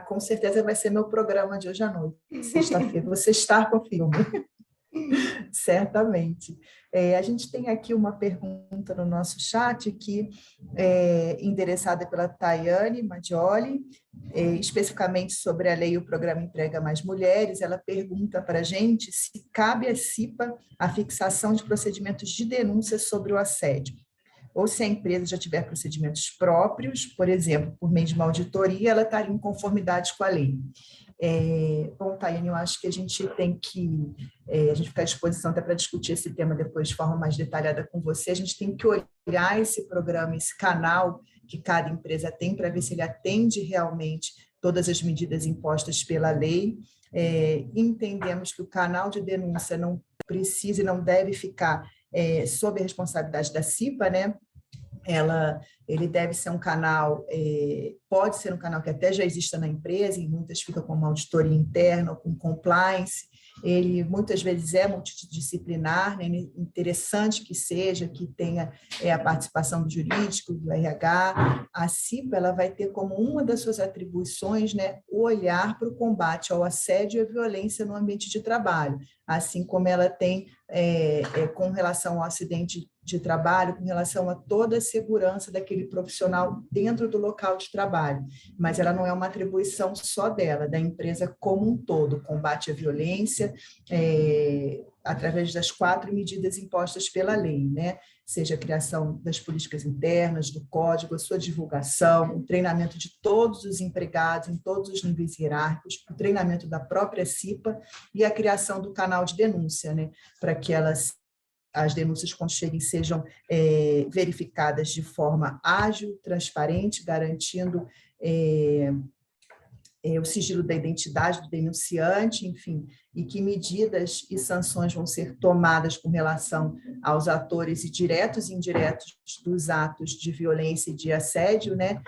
Com certeza vai ser meu programa de hoje à noite, sexta-feira. Você está com o filme. Certamente. A gente tem aqui uma pergunta no nosso chat que é endereçada pela Tayane Maggioli, especificamente sobre a lei e o programa Emprega Mais Mulheres. Ela pergunta para a gente se cabe à CIPA a fixação de procedimentos de denúncia sobre o assédio, ou se a empresa já tiver procedimentos próprios, por exemplo, por meio de uma auditoria, ela estaria em conformidade com a lei. Bom, Tayane, eu acho que a gente tem que, a gente fica à disposição até para discutir esse tema depois de forma mais detalhada com você, a gente tem que olhar esse programa, esse canal que cada empresa tem para ver se ele atende realmente todas as medidas impostas pela lei. Entendemos que o canal de denúncia não precisa e não deve ficar sob a responsabilidade da CIPA, né? Ele deve ser um canal, pode ser um canal que até já exista na empresa, e muitas ficam com uma auditoria interna ou com compliance. Ele muitas vezes é multidisciplinar, né? Interessante que seja, que tenha a participação do jurídico, do RH. A CIPA ela vai ter como uma das suas atribuições, né, o olhar para o combate ao assédio e à violência no ambiente de trabalho, assim como ela tem com relação ao acidente de trabalho com relação a toda a segurança daquele profissional dentro do local de trabalho, mas ela não é uma atribuição só dela, da empresa como um todo, combate à violência, através das 4 medidas impostas pela lei, né? Seja a criação das políticas internas, do código, a sua divulgação, o treinamento de todos os empregados em todos os níveis hierárquicos, o treinamento da própria CIPA e a criação do canal de denúncia, né? Para que as denúncias, quando cheguem, sejam verificadas de forma ágil, transparente, garantindo o sigilo da identidade do denunciante, enfim, e que medidas e sanções vão ser tomadas com relação aos atores e diretos e indiretos dos atos de violência e de assédio, né,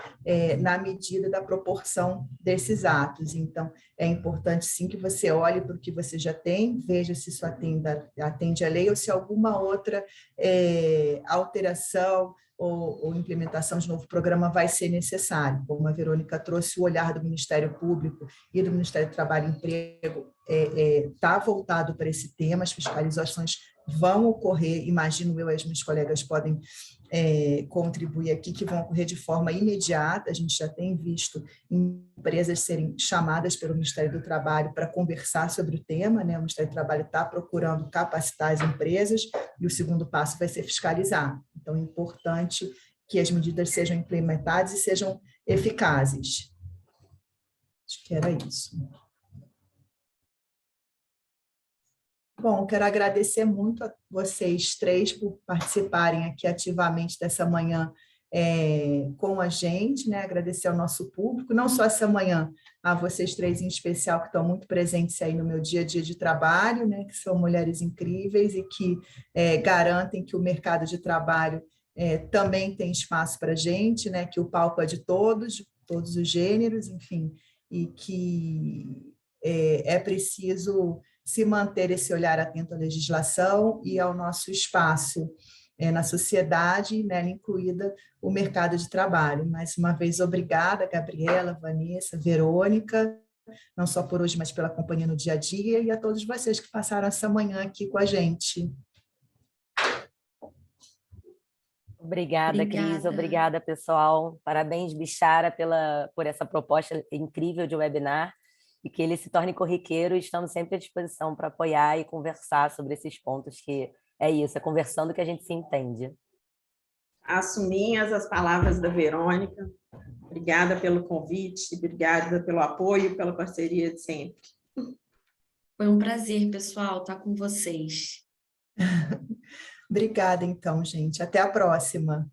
na medida da proporção desses atos. Então, é importante, sim, que você olhe para o que você já tem, veja se isso atende à lei ou se alguma outra alteração ou implementação de novo programa vai ser necessário. Como a Verônica trouxe, o olhar do Ministério Público e do Ministério do Trabalho e Emprego está voltado para esse tema, as fiscalizações vão ocorrer, imagino eu e as minhas colegas podem contribuir aqui, que vão ocorrer de forma imediata. A gente já tem visto empresas serem chamadas pelo Ministério do Trabalho para conversar sobre o tema, né? O Ministério do Trabalho está procurando capacitar as empresas e o segundo passo vai ser fiscalizar. Então, é importante que as medidas sejam implementadas e sejam eficazes. Acho que era isso. Bom, quero agradecer muito a vocês 3 por participarem aqui ativamente dessa manhã com a gente, né? Agradecer ao nosso público, não só essa manhã, a vocês 3 em especial, que estão muito presentes aí no meu dia a dia de trabalho, né? Que são mulheres incríveis e que garantem que o mercado de trabalho também tem espaço para a gente, né? Que o palco é de todos os gêneros, enfim, e que é preciso se manter esse olhar atento à legislação e ao nosso espaço na sociedade, nela incluída o mercado de trabalho. Mais uma vez, obrigada, Gabriela, Vanessa, Verônica, não só por hoje, mas pela companhia no dia a dia, e a todos vocês que passaram essa manhã aqui com a gente. Obrigada, Cris. Obrigada, pessoal. Parabéns, Bichara, por essa proposta incrível de webinar, e que ele se torne corriqueiro. Estamos sempre à disposição para apoiar e conversar sobre esses pontos, que é isso, é conversando que a gente se entende. Assumir as palavras da Verônica. Obrigada pelo convite, obrigada pelo apoio, pela parceria de sempre. Foi um prazer, pessoal, estar com vocês. Obrigada, então, gente. Até a próxima.